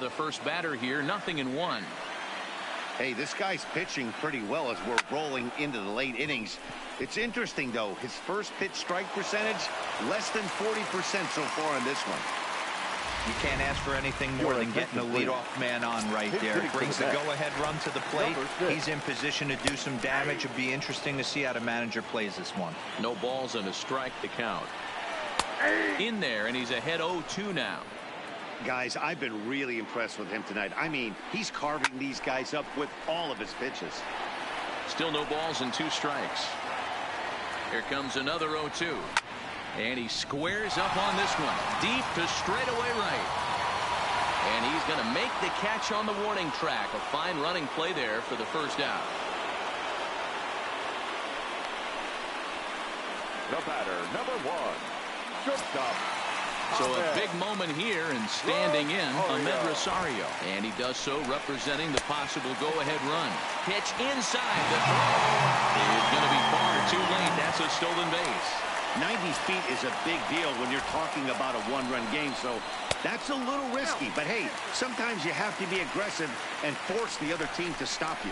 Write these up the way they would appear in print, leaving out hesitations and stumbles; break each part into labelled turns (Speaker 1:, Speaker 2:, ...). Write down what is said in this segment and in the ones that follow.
Speaker 1: the first batter here. 0-1.
Speaker 2: Hey, this guy's pitching pretty well as we're rolling into the late innings. It's interesting, though. His first pitch strike percentage, less than 40% so far in this one.
Speaker 3: You can't ask for anything more than getting the leadoff man on right there. Brings the go-ahead run to the plate. He's in position to do some damage. It'll be interesting to see how the manager plays this one.
Speaker 1: No balls and a strike to count. In there, and he's ahead 0-2 now.
Speaker 2: Guys, I've been really impressed with him tonight. I mean, he's carving these guys up with all of his pitches.
Speaker 1: Still no balls and 2 strikes. Here comes another 0-2. And he squares up on this one. Deep to straightaway right. And he's going to make the catch on the warning track. A fine running play there for the first out.
Speaker 4: The batter, number 1, shortstop.
Speaker 1: So a big moment here, and standing in Ahmed Rosario. And he does so representing the possible go-ahead run. Pitch inside. The throw is going to be far too late. That's a stolen base.
Speaker 2: 90 feet is a big deal when you're talking about a one-run game, so that's a little risky. But hey, sometimes you have to be aggressive and force the other team to stop you.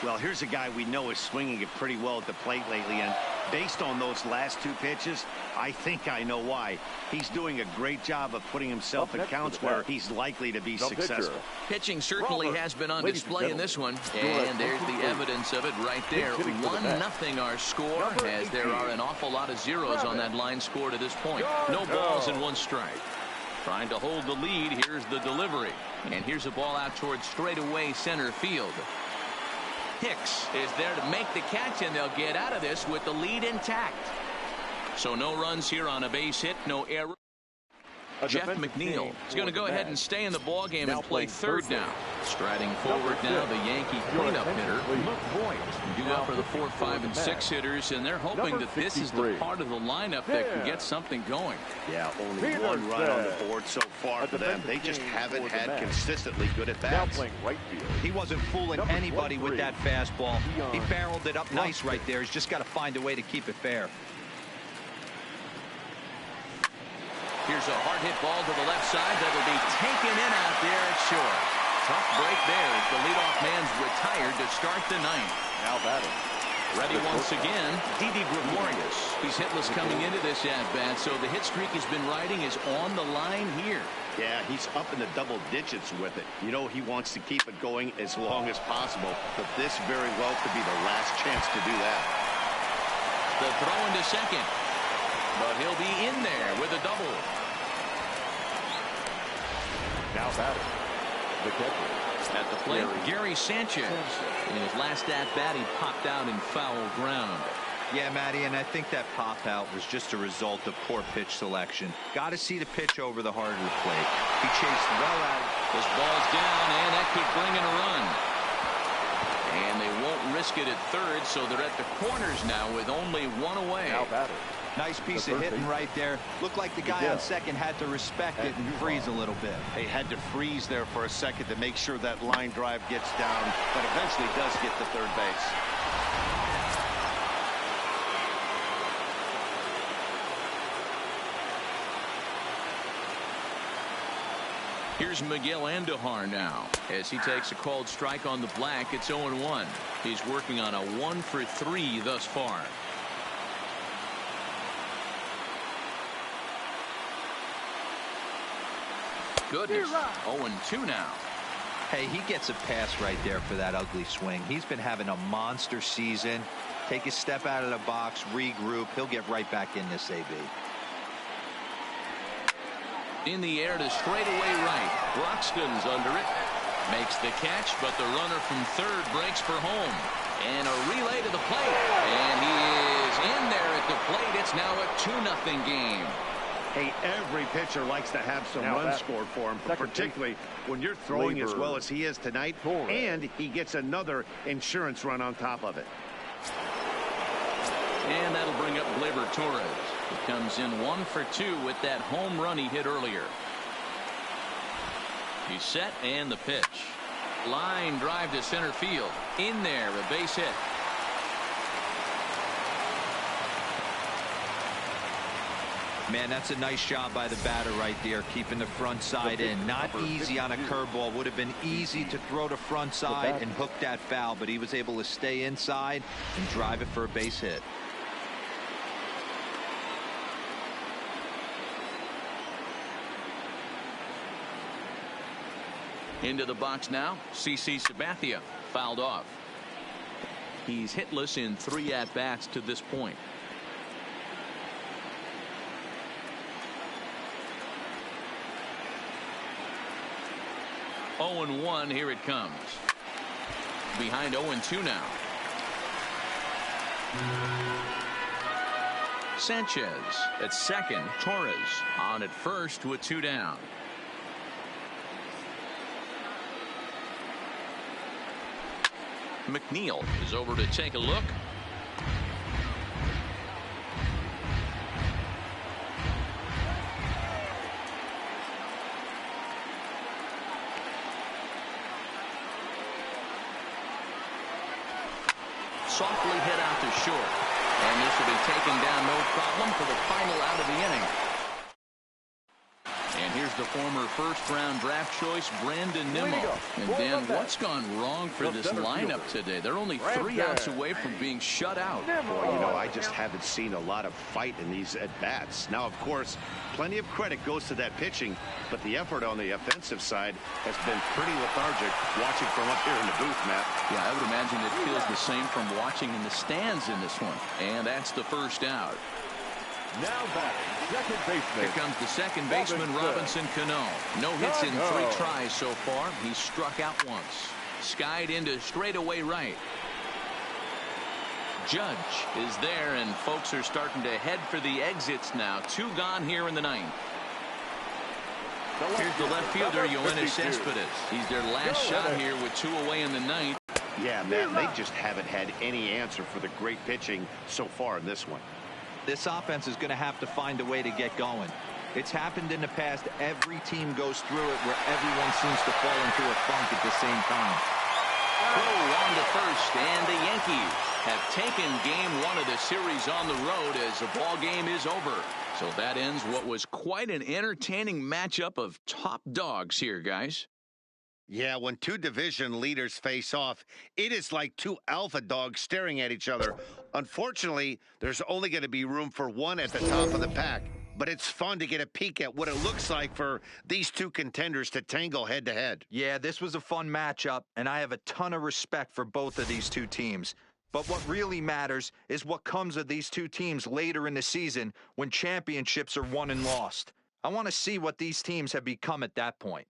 Speaker 2: Well, here's a guy we know is swinging it pretty well at the plate lately, and based on those last 2 pitches, I think I know why. He's doing a great job of putting himself in counts where he's likely to be successful.
Speaker 1: Pitching certainly has been on display in this one, and there's the evidence of it right there. 1-0 our score, as there are an awful lot of zeros on that line score to this point. No balls and 1 strike. Trying to hold the lead. Here's the delivery, and here's a ball out towards straightaway center field. Hicks is there to make the catch, and they'll get out of this with the lead intact. So no runs here on a base hit, no error. Jeff McNeil is going to go ahead and stay in the ballgame and play third now. Striding forward now, the Yankee cleanup hitter, Luke Voigt. Due up for the 4, 5, and 6 hitters, and they're hoping that this is the part of the lineup that can get something going.
Speaker 2: Yeah, only 1 run on the board so far for them. They just haven't had consistently good at-bats.
Speaker 3: He wasn't fooling anybody with that fastball. He barreled it up nice right there. He's just got to find a way to keep it fair.
Speaker 1: Here's a hard hit ball to the left side that'll be taken in out there at short. Tough break there as the leadoff man's retired to start the 9th.
Speaker 4: Now batting.
Speaker 1: Ready once again, Didi Gregorius. He's hitless coming into this at-bat, so the hit streak he's been riding is on the line here.
Speaker 2: Yeah, he's up in the double digits with it. You know, he wants to keep it going as long as possible, but this very well could be the last chance to do that.
Speaker 1: The throw into second, but he'll be in there with a double.
Speaker 4: Now batting, the catcher.
Speaker 1: At the plate, Gary Sanchez. In his last at-bat, he popped out in foul ground.
Speaker 3: Yeah, Matty, and I think that pop-out was just a result of poor pitch selection. Got to see the pitch over the heart of the plate. He chased well out.
Speaker 1: This ball's down, and that could bring in a run. And they won't risk it at third, so they're at the corners now with only 1 away.
Speaker 4: Now batting.
Speaker 3: Nice piece of hitting right there. Looked like the guy on second had to respect it and freeze a little bit.
Speaker 2: They had to freeze there for a second to make sure that line drive gets down, but eventually does get to third base.
Speaker 1: Here's Miguel Andujar now as he takes a called strike on the black. It's 0-1. He's working on a 1 for 3 thus far. Goodness, 0-2 now.
Speaker 3: Hey, he gets a pass right there for that ugly swing. He's been having a monster season. Take a step out of the box, regroup. He'll get right back in this AB.
Speaker 1: In the air to straightaway right. Broxton's under it. Makes the catch, but the runner from third breaks for home. And a relay to the plate. And he is in there at the plate. It's now a 2-0 game.
Speaker 2: Hey, every pitcher likes to have some runs scored for him, particularly when you're throwing as well as he is tonight, and he gets another insurance run on top of it.
Speaker 1: And that'll bring up Gleyber Torres. He comes in 1 for 2 with that home run he hit earlier. He's set, and the pitch. Line drive to center field. In there, a base hit.
Speaker 3: Man, that's a nice job by the batter right there, keeping the front side in. Not easy on a curveball. Would have been easy to throw the front side and hook that foul, but he was able to stay inside and drive it for a base hit.
Speaker 1: Into the box now, CC Sabathia fouled off. He's hitless in 3 at-bats to this point. Oh and 1, here it comes. Behind 0-2 now. Sanchez at second. Torres on at first with 2 down. McNeil is over to take a look. Softly hit out to short. And this will be taken down no problem for the final out of the inning. And here's the former first-round draft choice, Brandon Nimmo. And Dan, what's gone wrong for this lineup today? They're only 3 outs away from being shut out.
Speaker 2: Boy, you know, I just haven't seen a lot of fight in these at-bats. Now, of course, plenty of credit goes to that pitching, but the effort on the offensive side has been pretty lethargic watching from up here in the booth, Matt.
Speaker 1: Yeah, I would imagine it feels the same from watching in the stands in this one. And that's the first out.
Speaker 4: Now batting, second baseman.
Speaker 1: Here comes the second baseman, Robinson Cano. No hits in 3 tries so far. He's struck out once. Skied into straightaway right. Judge is there, and folks are starting to head for the exits now. 2 gone here in the 9th. Here's the left fielder, Yoenis Cespedes. He's their last shot here with 2 away in the 9th.
Speaker 2: Yeah, Matt, they just haven't had any answer for the great pitching so far in this one.
Speaker 3: This offense is going to have to find a way to get going. It's happened in the past. Every team goes through it where everyone seems to fall into a funk at the same time.
Speaker 1: Throw on to first, and the Yankees have taken game 1 of the series on the road as the ball game is over. So that ends what was quite an entertaining matchup of top dogs here, guys.
Speaker 2: Yeah, when 2 division leaders face off, it is like 2 alpha dogs staring at each other. Unfortunately, there's only going to be room for one at the top of the pack. But it's fun to get a peek at what it looks like for these 2 contenders to tangle head-to-head.
Speaker 3: Yeah, this was a fun matchup, and I have a ton of respect for both of these 2 teams. But what really matters is what comes of these 2 teams later in the season when championships are won and lost. I want to see what these teams have become at that point.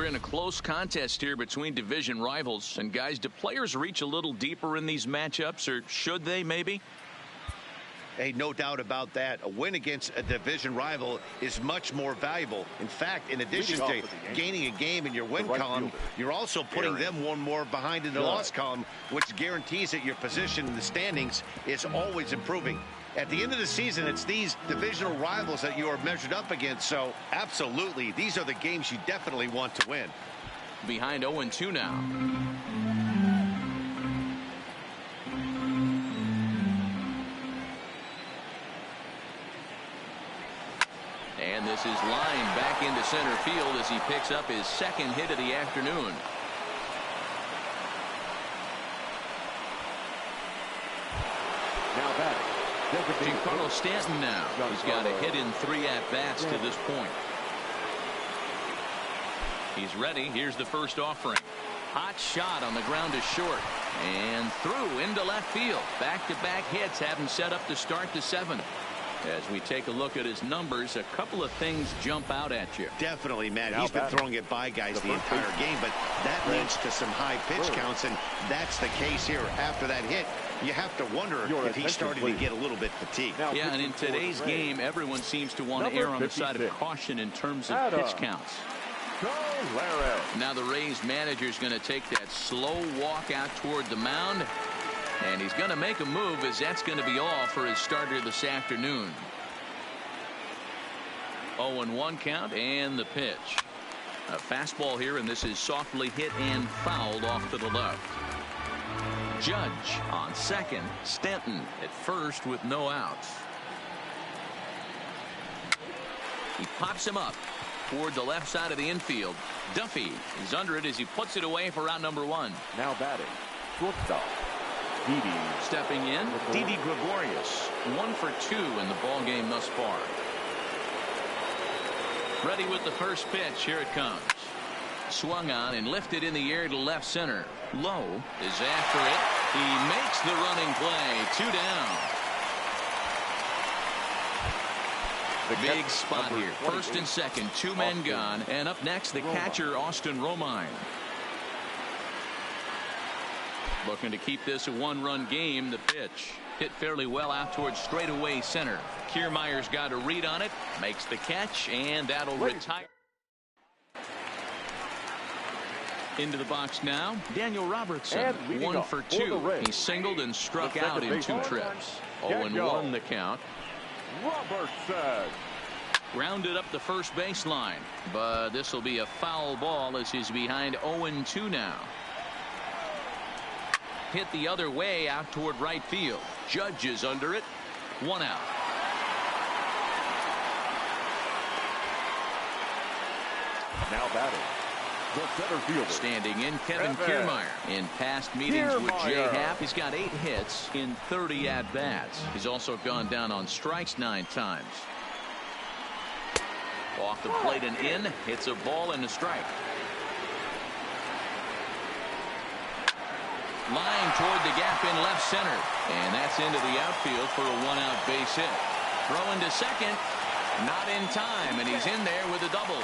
Speaker 1: We're in a close contest here between division rivals. And guys, do players reach a little deeper in these matchups, or should they maybe?
Speaker 2: Hey, no doubt about that. A win against a division rival is much more valuable. In fact, in addition to gaining a game in your win column, you're also putting them one more behind in the loss column, which guarantees that your position in the standings is always improving. At the end of the season, it's these divisional rivals that you are measured up against. So, absolutely, these are the games you definitely want to win.
Speaker 1: Behind 0-2 now. And this is lined back into center field as he picks up his second hit of the afternoon.
Speaker 4: Now batting.
Speaker 1: Giancarlo Stanton now. He's got a hit in 3 at-bats to this point. He's ready. Here's the first offering. Hot shot on the ground to short. And through into left field. Back-to-back hits have him set up to start the 7th. As we take a look at his numbers, a couple of things jump out at you.
Speaker 2: Definitely, Matt. He's been throwing it by guys the entire game, but that leads to some high pitch counts, and that's the case here. After that hit, you have to wonder if he's starting to get a little bit fatigued.
Speaker 1: Yeah, and in today's game, everyone seems to want to err on the side of caution in terms of pitch counts. Now the Rays manager is going to take that slow walk out toward the mound. And he's going to make a move, as that's going to be all for his starter this afternoon. 0-1 count and the pitch. A fastball here, and this is softly hit and fouled off to the left. Judge on second. Stanton at first with no outs. He pops him up toward the left side of the infield. Duffy is under it as he puts it away for out number 1.
Speaker 4: Now batting. Shortstop. Didi.
Speaker 1: Stepping in, Didi Gregorius. 1 for 2 in the ball game thus far. Ready with the first pitch. Here it comes. Swung on and lifted in the air to left center. Low is after it. He makes the running play. 2 down. Big spot here. First and second. 2 men gone. And up next, the catcher, Austin Romine. Looking to keep this a 1-run game. The pitch hit fairly well out towards straightaway center. Kiermaier's got a read on it, makes the catch, and that'll retire. Into the box now, Daniel Robertson. 1 for 2. He singled and struck out in 2 trips. 0-1 the count.
Speaker 4: Robertson.
Speaker 1: Grounded up the first baseline, but this will be a foul ball as he's behind 0-2 now. Hit the other way out toward right field. Judge is under it. 1 out.
Speaker 4: Now batting. The center fielder.
Speaker 1: Standing in, Kevin Kiermaier. In past meetings with Jay Happ, he's got 8 hits in 30 at-bats. He's also gone down on strikes 9 times. Off the plate and in. Hits a ball and a strike. Line toward the gap in left center. And that's into the outfield for a 1-out base hit. Throwing to second. Not in time, and he's in there with a double.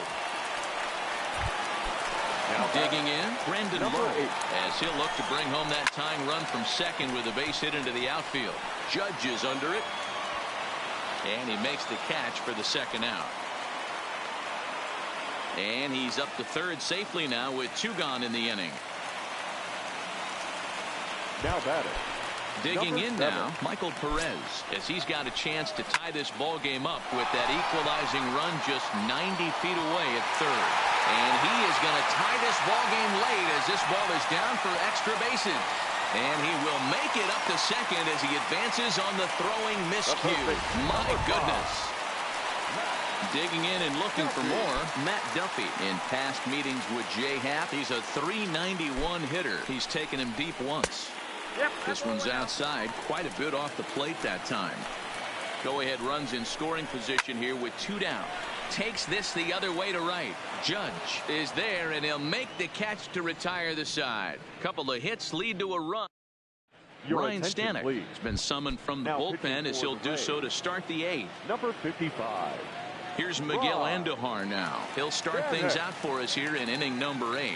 Speaker 1: Now digging in, Brendan Lowe, as he'll look to bring home that tying run from second with a base hit into the outfield. Judge is under it. And he makes the catch for the 2nd out. And he's up to third safely now with 2 gone in the inning.
Speaker 4: Now batting.
Speaker 1: Digging in now, Michael Perez, as he's got a chance to tie this ball game up with that equalizing run just 90 feet away at third. And he is going to tie this ball game late as this ball is down for extra bases. And he will make it up to second as he advances on the throwing miscue. My goodness. Digging in and looking for more, Matt Duffy. In past meetings with Jay Happ, he's a .391 hitter. He's taken him deep once. This one's outside, quite a bit off the plate that time. Go-ahead runs in scoring position here with 2 down. Takes this the other way to right. Judge is there, and he'll make the catch to retire the side. Couple of hits lead to a run. Ryan Stanek has been summoned from the bullpen as he'll do so to start the 8th.
Speaker 4: Number 55.
Speaker 1: Here's Miguel Andujar now. He'll start things out for us here in inning number 8.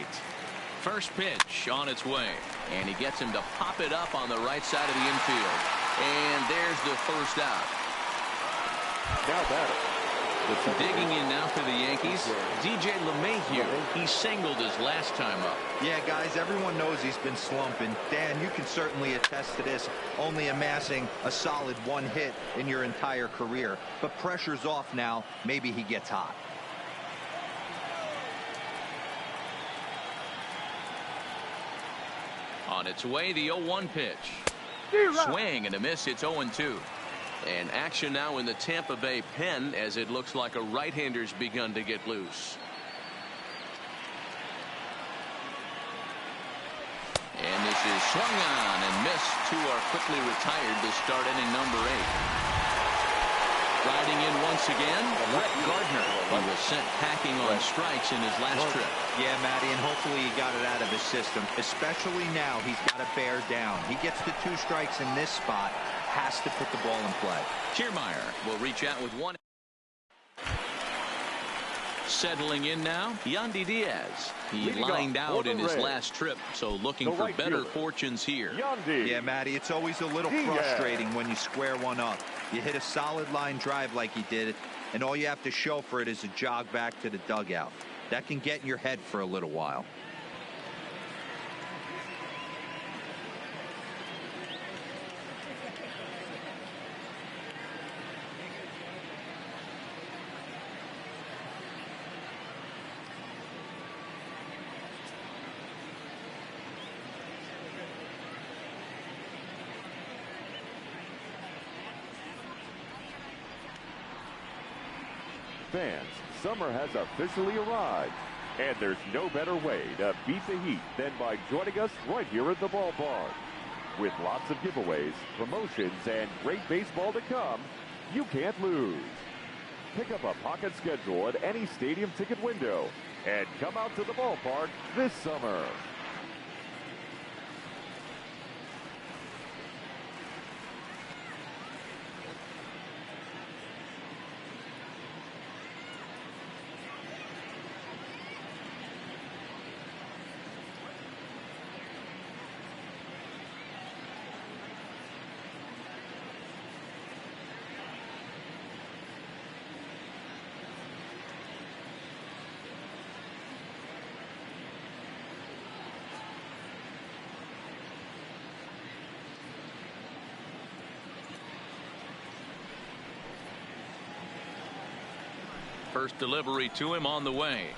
Speaker 1: First pitch on its way. And he gets him to pop it up on the right side of the infield. And there's the first out.
Speaker 4: Now batting.
Speaker 1: Digging in now for the Yankees, DJ LeMahieu. He singled his last time up.
Speaker 3: Yeah, guys, everyone knows he's been slumping. Dan, you can certainly attest to this, only amassing a solid 1 hit in your entire career. But pressure's off now. Maybe he gets hot.
Speaker 1: On its way, the 0-1 pitch. Swing and a miss. It's 0-2. And action now in the Tampa Bay pen as it looks like a right-hander's begun to get loose. And this is swung on and missed. 2 are quickly retired to start inning number 8. Riding in once again, Brett Gardner, who was sent packing on strikes in his last trip.
Speaker 3: Yeah, Matty, and hopefully he got it out of his system. Especially now, he's got to bear down. He gets the 2 strikes in this spot. Has to put the ball in play.
Speaker 1: Kiermaier will reach out with 1. Settling in now, Yandy Diaz. He lined out in his last trip, so looking for better fortunes here.
Speaker 3: Yeah, Matty, it's always a little frustrating when you square one up. You hit a solid line drive like he did, and all you have to show for it is a jog back to the dugout. That can get in your head for a little while.
Speaker 4: Fans, summer has officially arrived, and there's no better way to beat the heat than by joining us right here at the ballpark. With lots of giveaways, promotions, and great baseball to come, you can't lose. Pick up a pocket schedule at any stadium ticket window and come out to the ballpark this summer.
Speaker 1: First delivery to him on the way.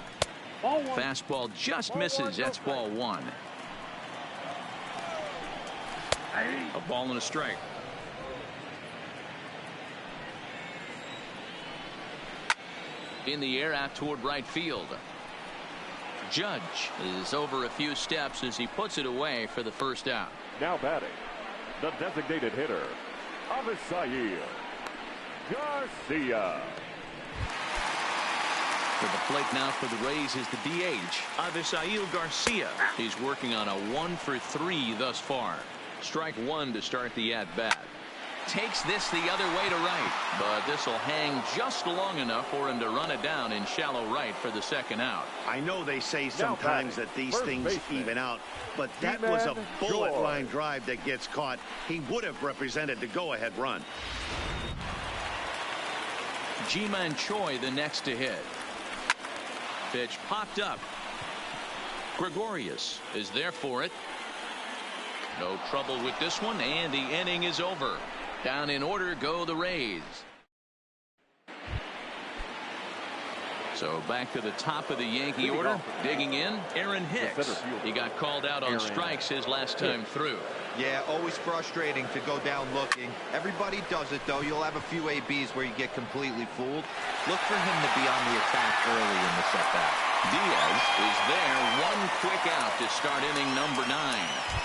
Speaker 1: Fastball just misses. That's ball 1. A ball and a strike. In the air out toward right field. Judge is over a few steps as he puts it away for the first out.
Speaker 4: Now batting, the designated hitter, Avisail Garcia.
Speaker 1: To the plate now for the Rays is the DH, Avisail Garcia. He's working on a 1-for-3 thus far. Strike 1 to start the at-bat. Takes this the other way to right, but this will hang just long enough for him to run it down in shallow right for the second out.
Speaker 2: I know they say sometimes that these things even out, but that was a bullet line drive that gets caught. He would have represented the go-ahead run.
Speaker 1: Ji-Man Choi the next to hit. Pitch popped up. Gregorius is there for it. No trouble with this one, and the inning is over. Down in order go the Rays. So back to the top of the Yankee order. Digging in, Aaron Hicks. He got called out on strikes his last time through.
Speaker 3: Yeah, always frustrating to go down looking. Everybody does it, though. You'll have a few ABs where you get completely fooled. Look for him to be on the attack early in the setback.
Speaker 1: Diaz is there. 1 quick out to start inning number 9.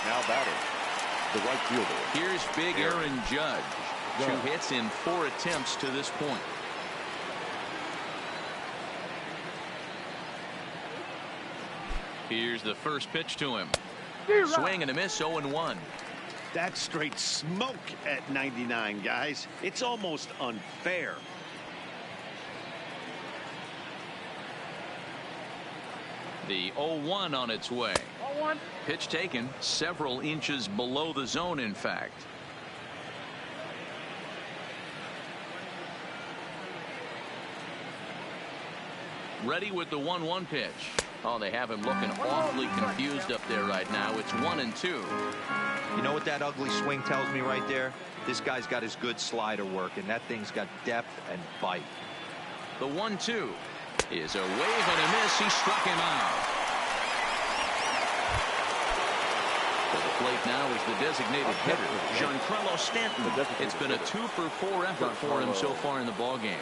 Speaker 4: Now batting, the right fielder.
Speaker 1: Here's big Aaron Judge. 2 hits in 4 attempts to this point. Here's the first pitch to him. Swing and a miss, 0-1.
Speaker 2: That's straight smoke at 99, guys. It's almost unfair.
Speaker 1: The 0-1 on its way. Pitch taken several inches below the zone, in fact. Ready with the 1-1 pitch. Oh, they have him looking awfully confused up there right now. It's 1-2.
Speaker 3: You know what that ugly swing tells me right there? This guy's got his good slider work, and that thing's got depth and bite.
Speaker 1: The 1-2 is a wave and a miss. He struck him out. To the plate now is the designated hitter, Giancarlo Stanton. It's been a 2-for-4 effort for him so far in the ballgame.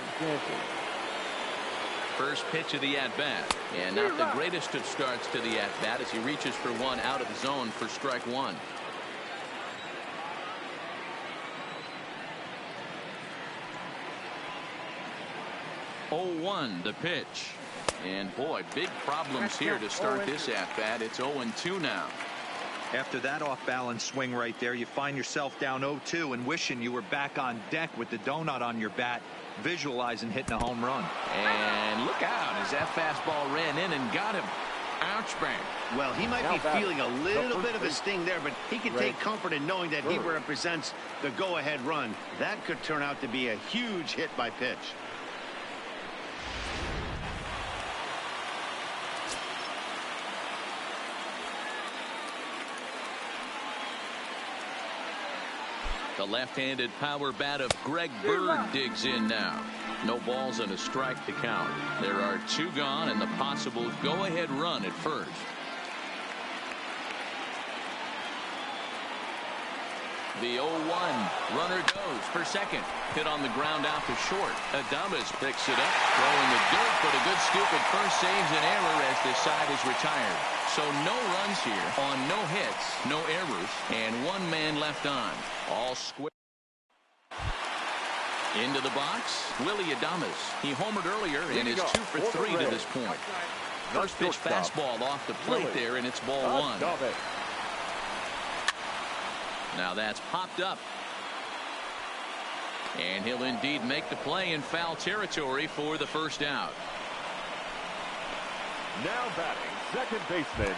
Speaker 1: First pitch of the at-bat, and not the greatest of starts to the at-bat as he reaches for one out of the zone for strike one. The pitch. And boy, big problems here to start this at-bat. It's 0-2 now.
Speaker 3: After that off-balance swing right there, you find yourself down 0-2 and wishing you were back on deck with the donut on your bat, visualizing hitting a home run.
Speaker 1: And look out as that fastball ran in and got him. Ouch, bang.
Speaker 2: Well, he might be feeling a little bit of a sting there, but he can take comfort in knowing that he represents the go-ahead run. That could turn out to be a huge hit by pitch.
Speaker 1: The left-handed power bat of Greg Bird digs in now. No balls and a strike to count. There are two gone and the possible go-ahead run at first. The 0-1 runner goes for second. Hit on the ground out to short. Adames picks it up, throwing the dirt, but a good scoop at first saves an error as this side is retired. So no runs here on no hits, no errors, and one man left on. All square. Into the box, Willie Adames. He homered earlier and is 2 for 3 to this point. First pitch fastball off the plate there, and it's ball one. Now that's popped up. And he'll indeed make the play in foul territory for the first out.
Speaker 4: Now batting, second baseman.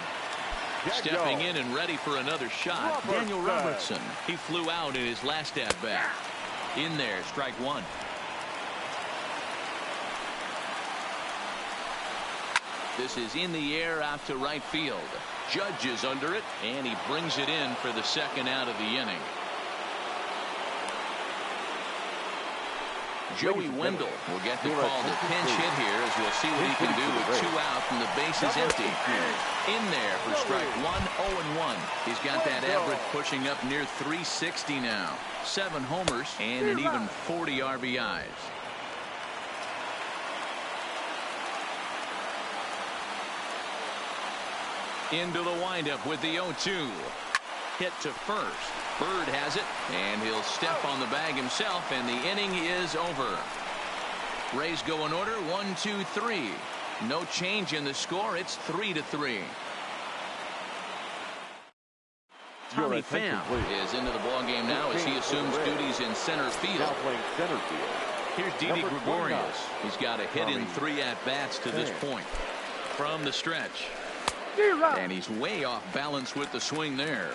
Speaker 1: Stepping in and ready for another shot, Daniel Robertson. He flew out in his last at-bat. In there, strike one. This is in the air out to right field. Judge is under it, and he brings it in for the second out of the inning. Joey Wendell will get the call to pinch hit here as we'll see what he can do with 2 outs and the base is empty. In there for strike one, 0-1. He's got that average pushing up near 360 now. 7 homers and an even 40 RBIs. Into the windup with the 0-2. Hit to first. Bird has it, and he'll step on the bag himself, and the inning is over. Rays go in order, 1-2-3. No change in the score. It's 3-3. Tommy Pham is into the ballgame now as he assumes duties in center field. Here's Didi Gregorius. He's got a hit in 3 at-bats to this point. From the stretch. And he's way off balance with the swing there.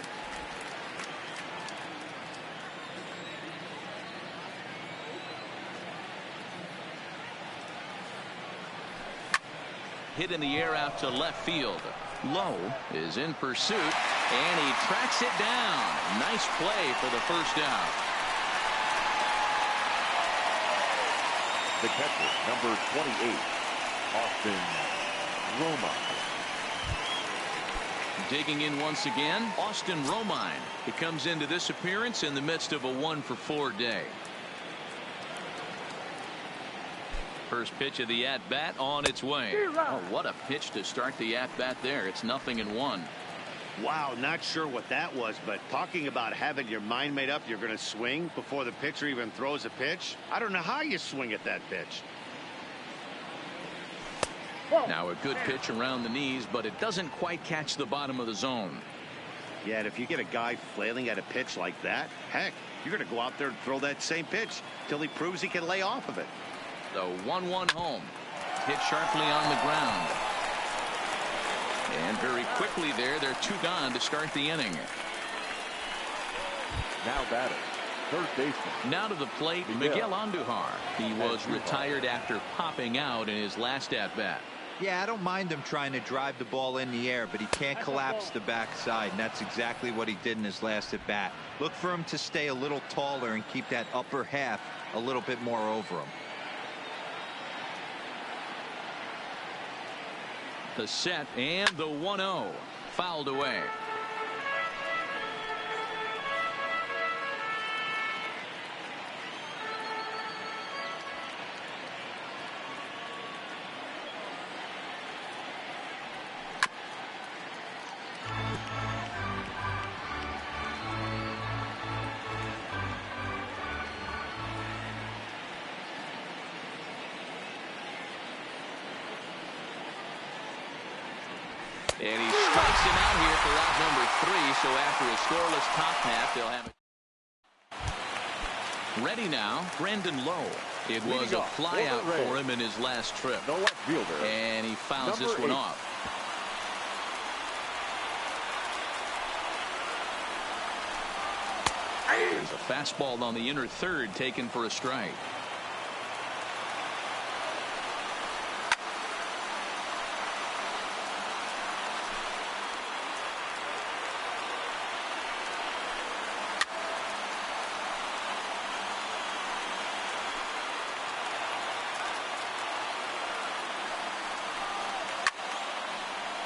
Speaker 1: Hit in the air out to left field. Lowe is in pursuit, and he tracks it down. Nice play for the first out.
Speaker 4: The catcher, number 28, Austin Romine.
Speaker 1: Digging in once again, Austin Romine. He comes into this appearance in the midst of a 1-for-4 day. First pitch of the at-bat on its way. Oh, what a pitch to start the at-bat there. It's 0-1.
Speaker 2: Wow, not sure what that was, but talking about having your mind made up, you're going to swing before the pitcher even throws a pitch. I don't know how you swing at that pitch.
Speaker 1: Now a good pitch around the knees, but it doesn't quite catch the bottom of the zone.
Speaker 2: Yeah, and if you get a guy flailing at a pitch like that, heck, you're going to go out there and throw that same pitch till he proves he can lay off of it.
Speaker 1: The 1-1 home. Hit sharply on the ground. And very quickly there, they're 2 gone to start the inning.
Speaker 4: Now batting, third baseman.
Speaker 1: Now to the plate, Miguel Andujar. He was retired after popping out in his last at-bat.
Speaker 3: Yeah, I don't mind him trying to drive the ball in the air, but he can't collapse the backside, and that's exactly what he did in his last at-bat. Look for him to stay a little taller and keep that upper half a little bit more over him.
Speaker 1: The set and the 1-0 fouled away. And he strikes him out here for out number 3. So after a scoreless top half, they'll have it. Ready now, Brandon Lowe. It was a flyout for him in his last trip.
Speaker 4: The left fielder.
Speaker 1: And he fouls this one off. There's a fastball on the inner third taken for a strike.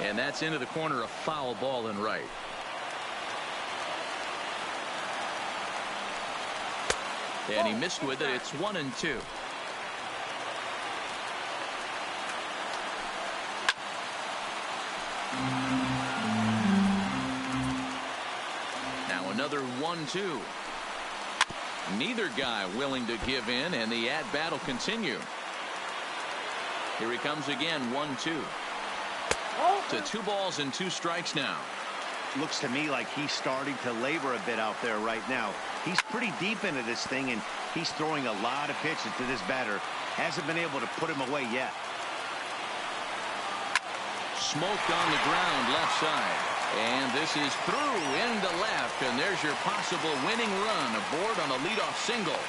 Speaker 1: And that's into the corner, a foul ball and right. And he missed with it. It's 1-2. Now another 1-2. Neither guy willing to give in, and the at-bat will continue. Here he comes again, 1-2. To 2 balls and 2 strikes now.
Speaker 2: Looks to me like he's starting to labor a bit out there right now. He's pretty deep into this thing, and he's throwing a lot of pitches to this batter. Hasn't been able to put him away yet.
Speaker 1: Smoked on the ground left side. And this is through into left, and there's your possible winning run aboard on a leadoff single.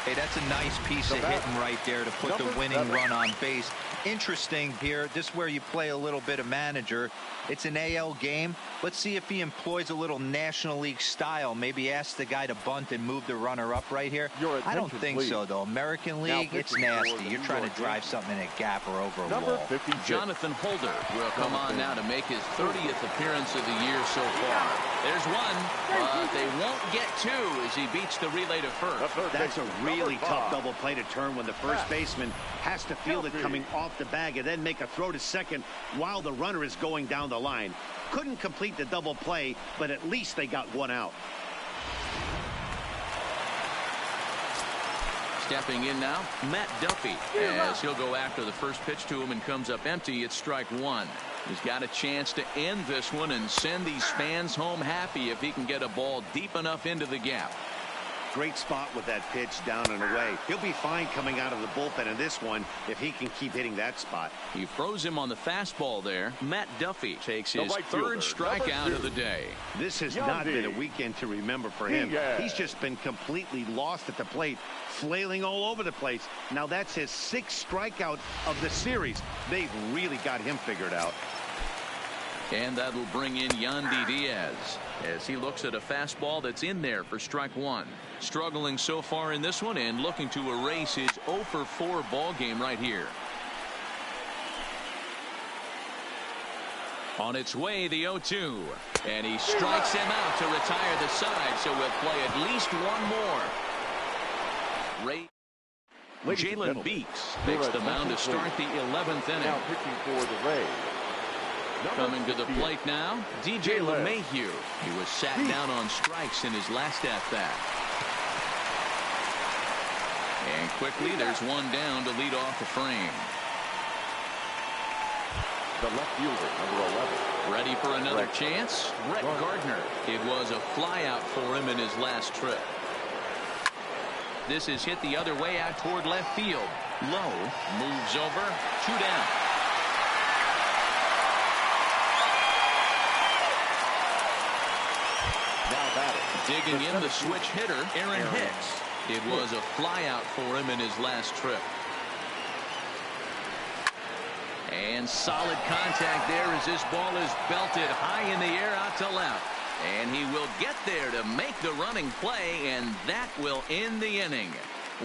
Speaker 3: Hey, that's a nice piece of hitting right there to put the winning run on base. Interesting here. This is where you play a little bit of manager. It's an AL game. Let's see if he employs a little National League style. Maybe ask the guy to bunt and move the runner up right here. I don't think so, though. American League, it's nasty. You're trying to drive something in a gap or over a wall.
Speaker 1: Jonathan Holder will come on now to make his 30th appearance of the year so far. There's one, but they won't get 2 as he beats the relay to first.
Speaker 2: That's a really tough double play to turn when the first baseman has to field it coming off the bag and then make a throw to second while the runner is going down the line. Couldn't complete the double play, but at least they got 1 out.
Speaker 1: Stepping in now, Matt Duffy, as he'll go after the first pitch to him and comes up empty. It's strike 1. He's got a chance to end this one and send these fans home happy if he can get a ball deep enough into the gap.
Speaker 2: Great spot with that pitch down and away. He'll be fine coming out of the bullpen in this one if he can keep hitting that spot.
Speaker 1: He froze him on the fastball there. Matt Duffy takes his 3rd strikeout of the day.
Speaker 2: This has not been a weekend to remember for him. He's just been completely lost at the plate, flailing all over the place. Now that's his 6th strikeout of the series. They've really got him figured out.
Speaker 1: And that'll bring in Yandy Diaz as he looks at a fastball that's in there for strike 1. Struggling so far in this one and looking to erase his 0 for 4 ball game right here. On its way, the 0-2. And he strikes him out to retire the side, so we'll play at least 1 more. Jalen Beeks makes the mound to start the 11th inning.
Speaker 4: Now pitching for the Rays.
Speaker 1: Coming to the plate now, DJ LeMahieu. He was sat down on strikes in his last at-bat. And quickly, there's 1 down to lead off the frame.
Speaker 4: The left fielder, number 11.
Speaker 1: Ready for another chance? Brett Gardner. It was a flyout for him in his last trip. This is hit the other way out toward left field. Lowe moves over, 2 down. Digging in the switch hitter, Aaron Hicks. It was a flyout for him in his last trip. And solid contact there as this ball is belted high in the air out to left. And he will get there to make the running play, and that will end the inning.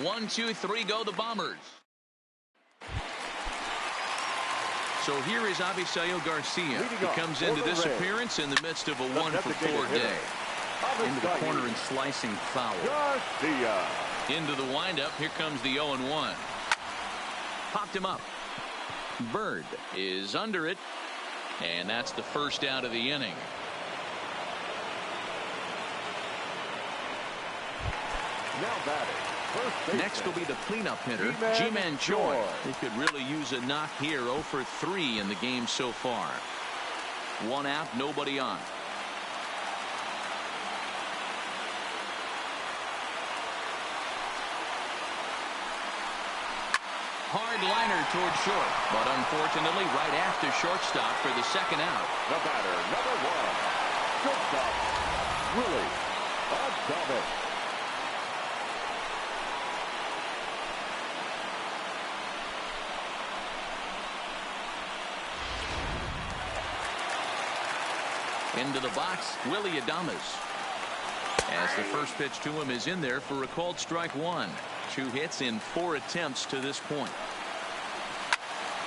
Speaker 1: 1, 2, 3 go the Bombers. So here is Avisail Garcia. He comes into this appearance in the midst of a 1-for-4 day. Into the corner and slicing foul. Into the windup. Here comes the 0-1. Popped him up. Bird is under it, and that's the first out of the inning.
Speaker 4: Now batting.
Speaker 1: Next will be the cleanup hitter, G-Man Choi. He could really use a knock here. 0 for 3 in the game so far. One out, nobody on. Hard liner toward short, but unfortunately right after shortstop for the second out.
Speaker 4: The batter, number 1. Shortstop, Willie Adames.
Speaker 1: Into the box, Willie Adames. As the first pitch to him is in there for a called strike 1. 2 hits in 4 attempts to this point.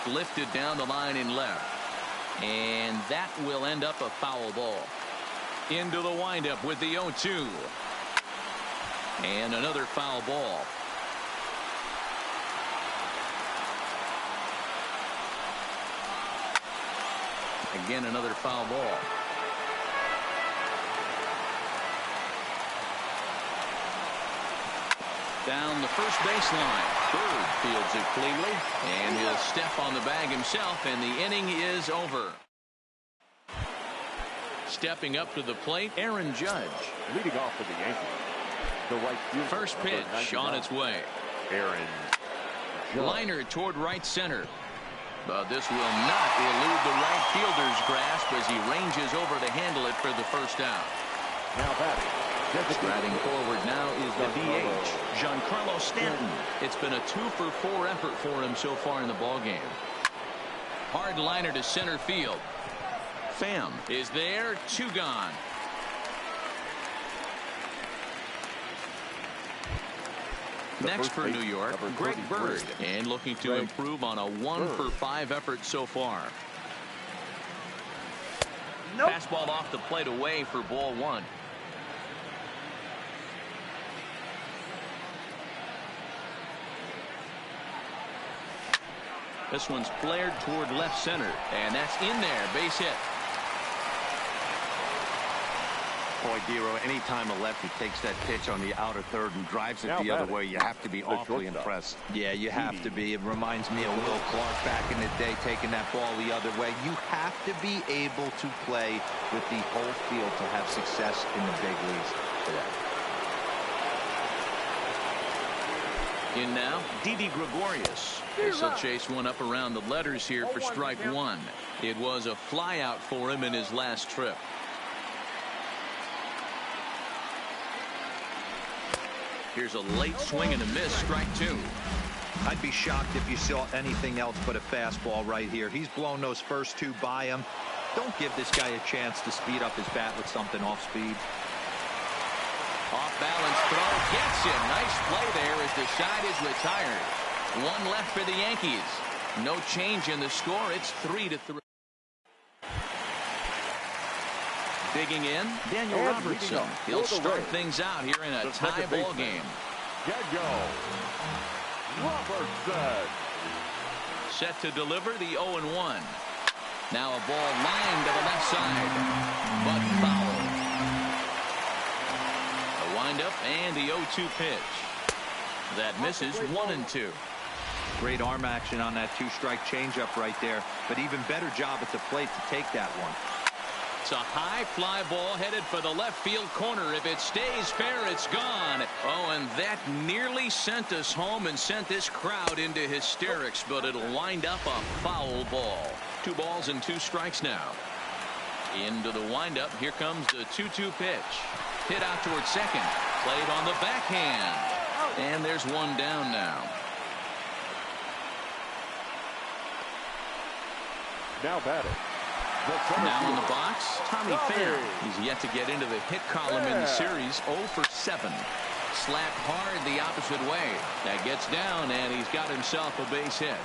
Speaker 1: Lifted down the line in left. And that will end up a foul ball. Into the windup with the 0-2. And another foul ball. Again, another foul ball. Down the first baseline. Bird fields it cleanly, and he'll step on the bag himself, and the inning is over. Stepping up to the plate, Aaron Judge.
Speaker 4: Leading off for the Yankees, the right fielder.
Speaker 1: First pitch on its way.
Speaker 4: Aaron Judge.
Speaker 1: Liner toward right center. But this will not elude the right fielder's grasp as he ranges over to handle it for the first out.
Speaker 4: Now batting.
Speaker 1: Striding forward now is the DH, Giancarlo Stanton. It's been a 2-for-4 effort for him so far in the ballgame. Hard liner to center field. Pham is there, 2 gone. Next for New York, Greg Bird, and looking to improve on a 1-for-5 effort so far. Fastball off the plate away for ball 1. This one's flared toward left center, and that's in there. Base hit.
Speaker 2: Boy, Dero, anytime a lefty takes that pitch on the outer third and drives it the other way, you have to be awfully impressed.
Speaker 3: Yeah, you have to be. It reminds me of Will Clark back in the day taking that ball the other way. You have to be able to play with the whole field to have success in the big leagues today.
Speaker 1: In now, Didi Gregorius. He'll chase one up around the letters here for strike 1. It was a flyout for him in his last trip. Here's a late swing and a miss, strike 2.
Speaker 3: I'd be shocked if you saw anything else but a fastball right here. He's blown those first 2 by him. Don't give this guy a chance to speed up his bat with something off speed.
Speaker 1: Off balance throw gets him. Nice play there as the side is retired. 1 left for the Yankees. No change in the score. It's 3-3. Digging in, Daniel Robertson. He'll start things out here in a tie ball game.
Speaker 4: Daniel Robertson.
Speaker 1: Set to deliver the 0-1. Now a ball lined to the left side, but foul. A windup and the 0-2 pitch. That misses 1-2.
Speaker 3: Great arm action on that 2-strike changeup right there, but even better job at the plate to take that one.
Speaker 1: It's a high fly ball headed for the left field corner. If it stays fair, it's gone. Oh, and that nearly sent us home and sent this crowd into hysterics, but it'll wind up a foul ball. 2 balls and 2 strikes now. Into the windup. Here comes the 2-2 pitch. Hit out towards second. Played on the backhand. And there's one down now.
Speaker 4: Now batting.
Speaker 1: Now in the box, Tommy Pham. He's yet to get into the hit column in the series. 0 for 7. Slapped hard the opposite way. That gets down, and he's got himself a base hit.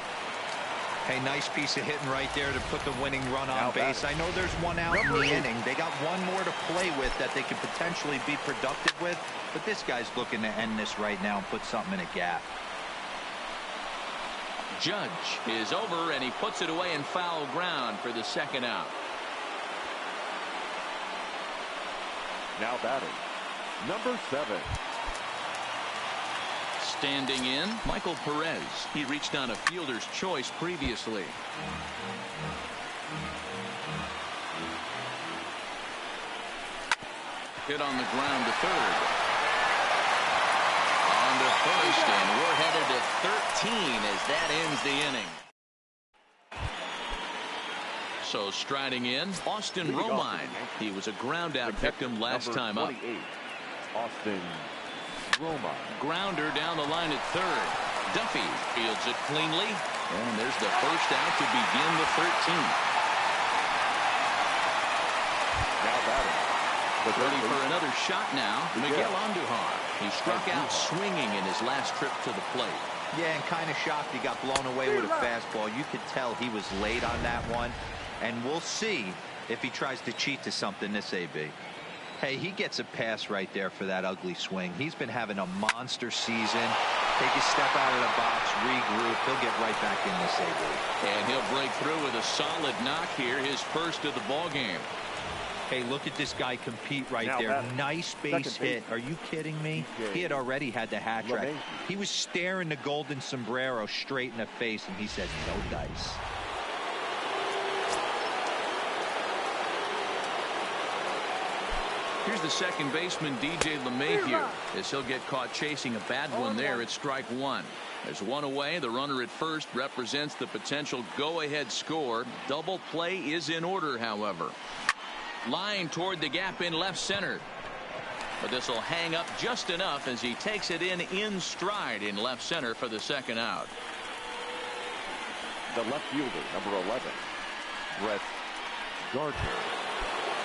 Speaker 3: Hey, nice piece of hitting right there to put the winning run on base. I know there's one out in the inning. They got one more to play with that they could potentially be productive with, but this guy's looking to end this right now and put something in a gap.
Speaker 1: Judge is over, and he puts it away in foul ground for the second out.
Speaker 4: Now batting, number 7.
Speaker 1: Standing in, Michael Perez. He reached on a fielder's choice previously. Hit on the ground to third. On to first, and we're headed to 13 as that ends the inning. So striding in, Austin Romine. He was a ground out victim last time up.
Speaker 4: Austin Romine.
Speaker 1: Grounder down the line at third. Duffy fields it cleanly, and there's the first out to begin the 13th.
Speaker 4: Now batting.
Speaker 1: Ready for another shot now, Miguel Andujar. He struck out swinging in his last trip to the plate.
Speaker 3: Yeah, and kind of shocked he got blown away with a fastball. You could tell he was late on that one, and we'll see if he tries to cheat to something this AB. Hey, he gets a pass right there for that ugly swing. He's been having a monster season. Take a step out of the box, regroup. He'll get right back in this AB.
Speaker 1: And he'll break through with a solid knock here, his first of the ball game.
Speaker 3: Hey, look at this guy compete right there. Nice base hit. Are you kidding me? He had already had the hat trick. He was staring the golden sombrero straight in the face, and he said, no dice.
Speaker 1: Here's the second baseman, DJ LeMahieu, as he'll get caught chasing a bad one there at strike one. There's one away. The runner at first represents the potential go-ahead score. Double play is in order, however. Line toward the gap in left center. But this will hang up just enough as he takes it in stride in left center for the second out.
Speaker 4: The left fielder, number 11, Brett Gardner.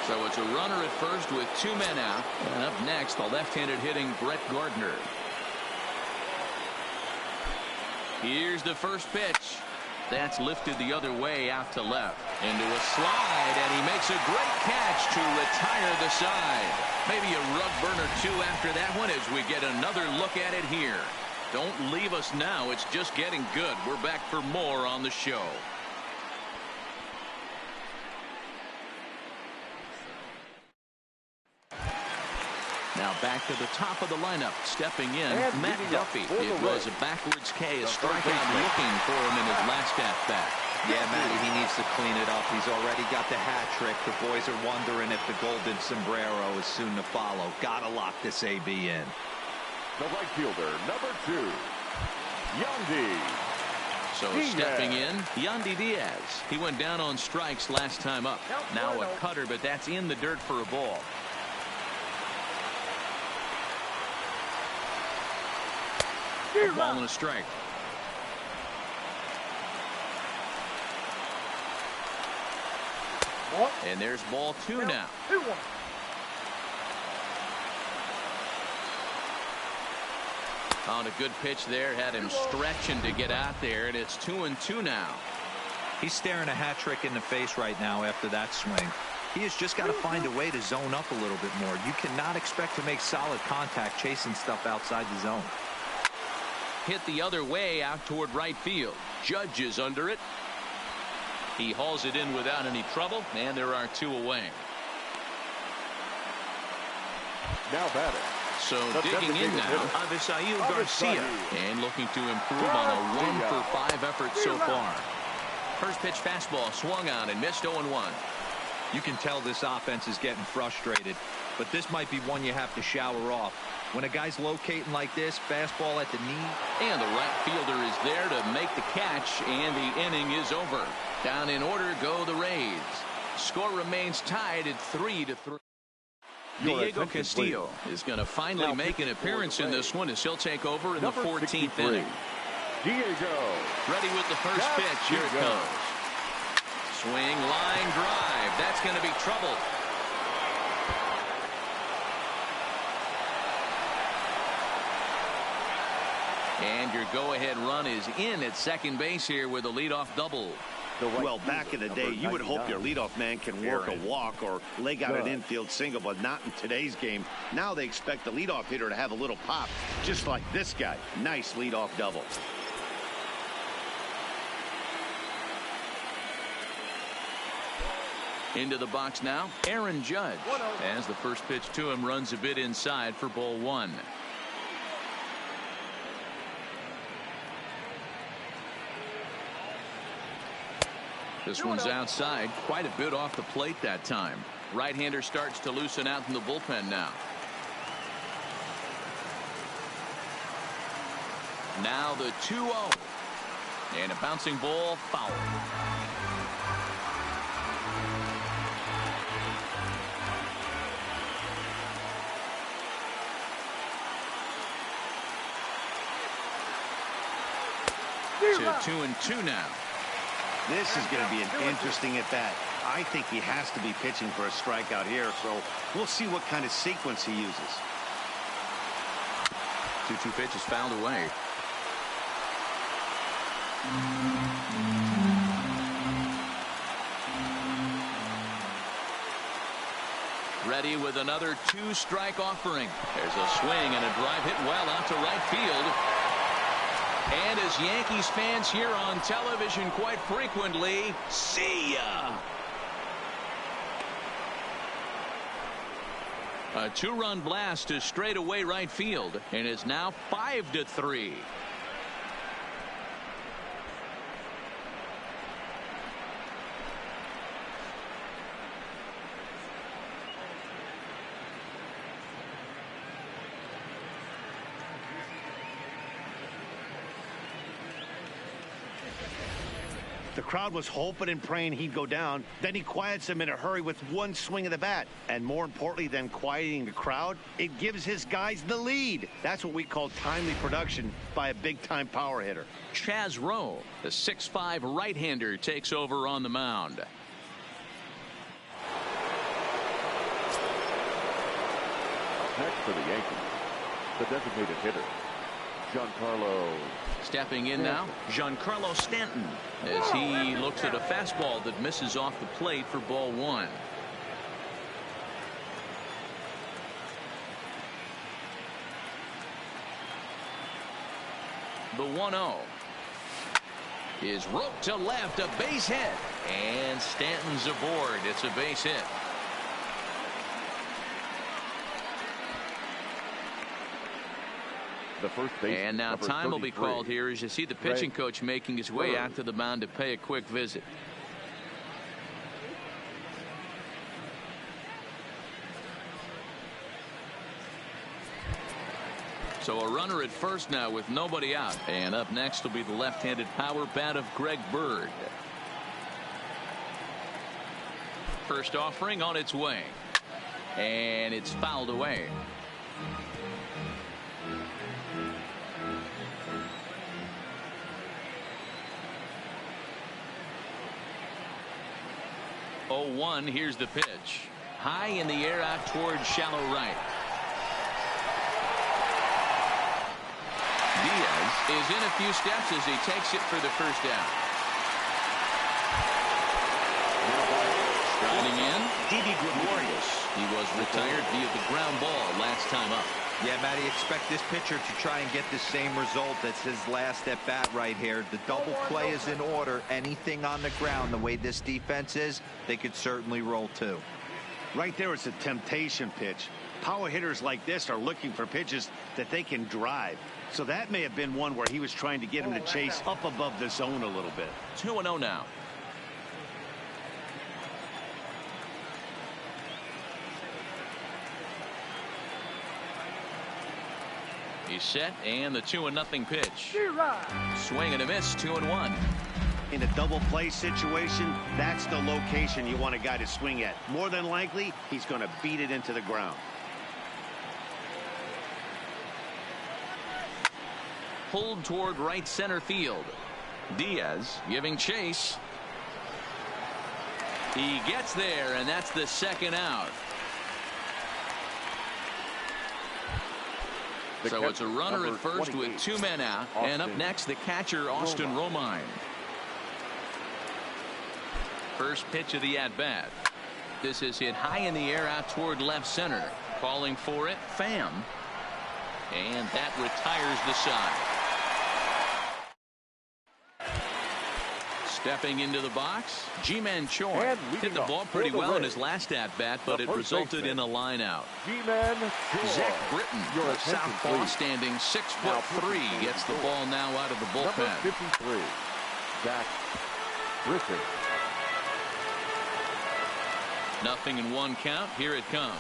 Speaker 1: So it's a runner at first with 2 men out. And up next, the left-handed hitting Brett Gardner. Here's the first pitch. That's lifted the other way out to left. Into a slide, and he makes a great catch to retire the side. Maybe a rug burner too after that one as we get another look at it here. Don't leave us now. It's just getting good. We're back for more on the show. Now back to the top of the lineup. Stepping in, Matt Duffy. It was a backwards K, a strikeout looking for him in his last at-bat.
Speaker 3: Yeah, Matty, he needs to clean it up. He's already got the hat trick. The boys are wondering if the golden sombrero is soon to follow. Gotta lock this AB in.
Speaker 4: The right fielder, number 2, Yandy.
Speaker 1: So stepping in, Yandy Diaz. He went down on strikes last time up. Now a cutter, but that's in the dirt for a ball. A ball and a strike. And there's ball 2 now. On a good pitch there, had him stretching to get out there, and it's 2-2 now.
Speaker 3: He's staring a hat trick in the face right now after that swing. He has just got to find a way to zone up a little bit more. You cannot expect to make solid contact chasing stuff outside the zone.
Speaker 1: Hit the other way out toward right field. Judge is under it. He hauls it in without any trouble, and there are 2 away.
Speaker 4: Now batting.
Speaker 1: So digging in now, Avisail Garcia, and looking to improve on a 1-for-5 effort so far. First pitch fastball swung on and missed 0-1.
Speaker 3: You can tell this offense is getting frustrated, but this might be one you have to shower off. When a guy's locating like this, fastball at the knee.
Speaker 1: And the right fielder is there to make the catch, and the inning is over. Down in order go the Rays. Score remains tied at 3-3. Diego Castillo is going to finally make an appearance in this one as he'll take over in the 14th inning.
Speaker 4: Diego.
Speaker 1: Ready with the first pitch. Here it comes. Swing, line drive. That's going to be trouble. And your go-ahead run is in at second base here with a leadoff double.
Speaker 2: Well, back in the day, you would hope your leadoff man can work a walk or leg out an infield single, but not in today's game. Now they expect the leadoff hitter to have a little pop, just like this guy. Nice leadoff double.
Speaker 1: Into the box now, Aaron Judge. As the first pitch to him runs a bit inside for ball one. This one's outside, quite a bit off the plate that time. Right-hander starts to loosen out in the bullpen now. Now the 2-0. And a bouncing ball, foul. To 2-2 now.
Speaker 2: This is going to be an interesting at-bat. I think he has to be pitching for a strikeout here, so we'll see what kind of sequence he uses.
Speaker 1: 2-2 pitch is fouled away. Ready with another two-strike offering. There's a swing and a drive hit well out to right field. And as Yankees fans hear on television quite frequently, see ya. A two-run blast to straightaway right field, and is now 5-3.
Speaker 2: The crowd was hoping and praying he'd go down. Then he quiets them in a hurry with one swing of the bat. And more importantly than quieting the crowd, it gives his guys the lead. That's what we call timely production by a big-time power hitter.
Speaker 1: Chaz Rowe, the 6'5" right-hander, takes over on the mound.
Speaker 4: Next for the Yankees, the designated hitter, Giancarlo.
Speaker 1: Stepping in now, Giancarlo Stanton, as he looks at a fastball that misses off the plate for ball one. The 1-0 is roped to left, a base hit, and Stanton's aboard. It's a base hit.
Speaker 4: The first base,
Speaker 1: and now time will be called here as you see the pitching coach making his way out to the mound to pay a quick visit. So a runner at first now with nobody out, and up next will be the left-handed power bat of Greg Bird. First offering on its way, and it's fouled away. Here's the pitch. High in the air out towards shallow right. Diaz is in a few steps as he takes it for the first down. Striding in, Didi Gregorius. He was retired via the ground ball last time up.
Speaker 3: Yeah, Matty, expect this pitcher to try and get the same result. That's his last at bat right here. The double play is in order. Anything on the ground, the way this defense is, they could certainly roll too.
Speaker 2: Right there, it's a temptation pitch. Power hitters like this are looking for pitches that they can drive. So that may have been one where he was trying to get him to chase up above the zone a little bit.
Speaker 1: 2-0 now. He's set, and the 2-0 pitch. Swing and a miss, 2-1.
Speaker 2: In a double play situation, that's the location you want a guy to swing at. More than likely, he's going to beat it into the ground.
Speaker 1: Pulled toward right center field. Diaz giving chase. He gets there, and that's the second out. So it's a runner at first with 2 men out. And up next, the catcher, Austin Romine. First pitch of the at-bat. This is hit high in the air out toward left center. Calling for it, Pham. And that retires the side. Stepping into the box, Ji-Man Choi hit the ball pretty well in his last at-bat, but it resulted in a line out. Zach Britton, the southpaw, standing 6'3", gets the ball now out of the bullpen.
Speaker 4: Number 53, Zach Britton.
Speaker 1: 0-1 count. Here it comes.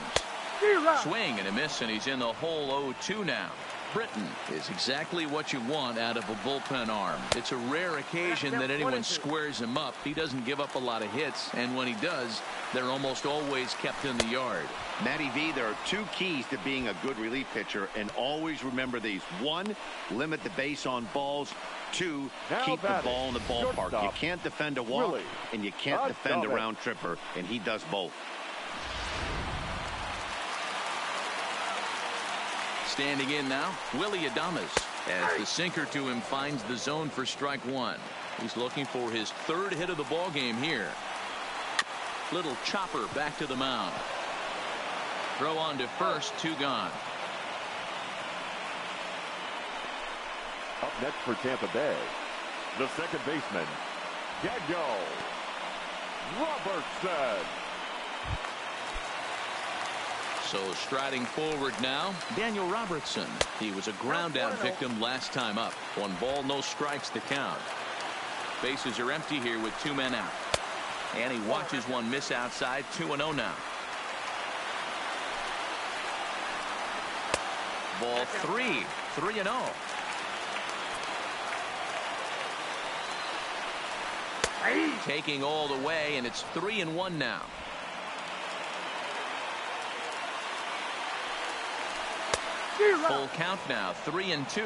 Speaker 1: Swing and a miss, and he's in the hole 0-2 now. Britton is exactly what you want out of a bullpen arm. It's a rare occasion that anyone squares him up. He doesn't give up a lot of hits, and when he does, they're almost always kept in the yard.
Speaker 2: Matty V, there are 2 keys to being a good relief pitcher, and always remember these. 1, limit the base on balls. 2, keep the ball in the ballpark. You can't defend a walk, and you can't defend a round tripper, and he does both.
Speaker 1: Standing in now, Willie Adames, as the sinker to him finds the zone for strike 1. He's looking for his 3rd hit of the ball game here. Little chopper back to the mound. Throw on to first, 2 gone.
Speaker 4: Up next for Tampa Bay, the second baseman, Daniel Robertson.
Speaker 1: So striding forward now, Daniel Robertson. He was a ground out victim last time up. 1 ball, no strikes to count. Bases are empty here with 2 men out. And he watches one miss outside. 2-0 now. Ball 3. 3-0. Taking all the way, and it's 3-1 now. Full count now, 3-2.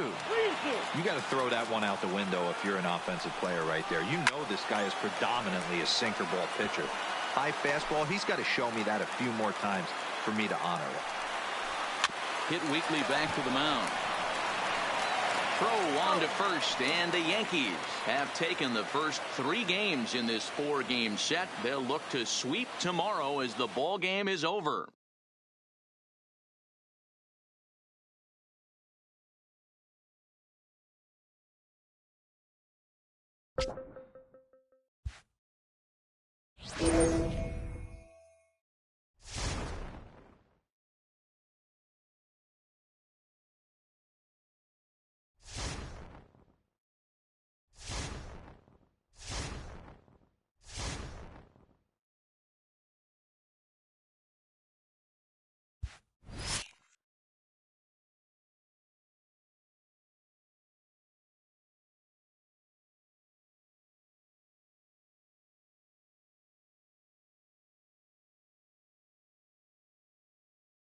Speaker 3: You got to throw that one out the window if you're an offensive player right there. You know this guy is predominantly a sinker ball pitcher. High fastball, he's got to show me that a few more times for me to honor it.
Speaker 1: Hit weakly back to the mound. Throw on to first, and the Yankees have taken the first 3 games in this 4-game set. They'll look to sweep tomorrow as the ball game is over.